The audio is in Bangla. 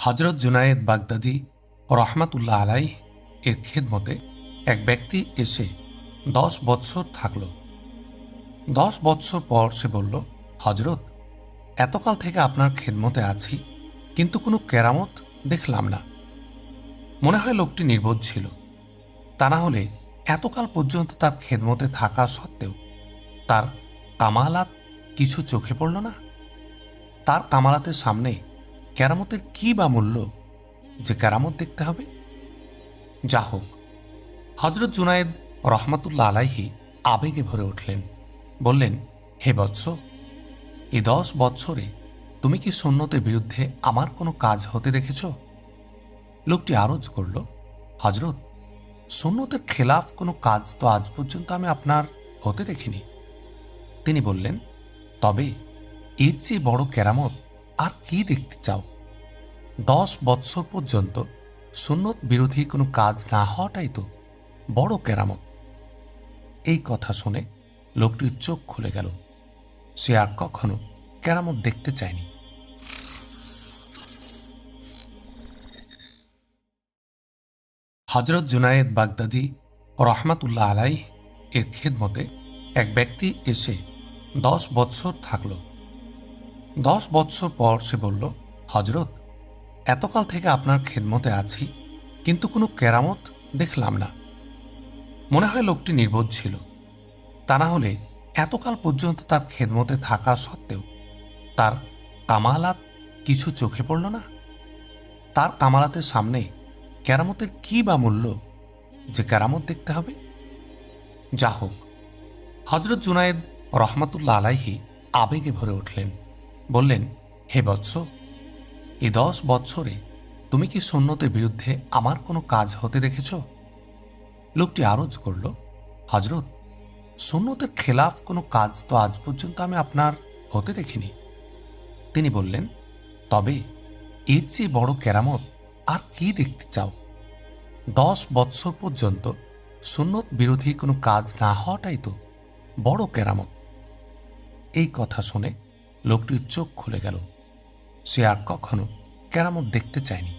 হজরত জুনায়েদ বাগদাদী রহমাতুল্লাহ আলাইহ এর খেদমতে এক ব্যক্তি এসে 10 বৎসর থাকল। 10 বৎসর পর সে বলল, হজরত, এতকাল থেকে আপনার খেদমতে আছি, কিন্তু কোনো কেরামত দেখলাম না। মনে হয় লোকটি নির্বোধ ছিল, তা না হলে এতকাল পর্যন্ত তার খেদমতে থাকা সত্ত্বেও তার কামালাত কিছু চোখে পড়ল না। তার কামালাতের সামনে কেরামতের কি বা মূল্য যে কেরামত দেখতে হবে? যা হোক, হজরত জুনায়েদ রহমাতুল্লাহ আলাইহি আবেগে ভরে উঠলেন। বললেন, হে বৎস, এই 10 বৎসরে তুমি কি সুন্নতের বিরুদ্ধে আমার কোনো কাজ হতে দেখেছ? লোকটি আরজ করল, হজরত, সুন্নতের খেলাফ কোনো কাজ তো আজ পর্যন্ত আমি আপনার হতে দেখিনি। তিনি বললেন, তবে এর চেয়ে বড় কেরামত আর কি দেখতে চাও? 10 বৎসর পর্যন্ত সুন্নত বিরোধী কোনো কাজ না হওয়াটাই তো বড় কেরামত। এই কথা শুনে লোকটির চোখ খুলে গেল। সে আর কখনো কেরামত দেখতে চায়নি। হজরত জুনায়েদ বাগদাদী রহমাতুল্লাহ আলাইহ এর খেদমতে এক ব্যক্তি এসে 10 বৎসর থাকল। 10 বৎসর পর সে বলল, হজরত, এতকাল থেকে আপনার খেদমতে আছি, কিন্তু কোনো কেরামত দেখলাম না। মনে হয় লোকটি নির্বোধ ছিল, তা না হলে এতকাল পর্যন্ত তার খেদমতে থাকা সত্ত্বেও তার কামালাত কিছু চোখে পড়ল না। তার কামালাতের সামনে কেরামতের কি বা মূল্য যে কেরামত দেখতে হবে? যা হোক, হজরত জুনায়েদ রহমাতুল্লাহ আলাইহি আবেগে ভরে উঠলেন। বললেন, হে বৎস, এই 10 বৎসরে তুমি কি সুন্নতের বিরুদ্ধে আমার কোনো কাজ হতে দেখেছ? লোকটি আরজ করল, হজরত, সুন্নতের খেলাফ কোনো কাজ তো আজ পর্যন্ত আমি আপনার হতে দেখিনি। তিনি বললেন, তবে এর চেয়ে বড় কেরামত আর কি দেখতে চাও? 10 বৎসর পর্যন্ত সুন্নত বিরোধী কোনো কাজ না হওয়াটাই তো বড় কেরামত। এই কথা শুনে লোকটির চোখ খুলে গেল। সে আর কখনো কেরামত দেখতে চায়নি।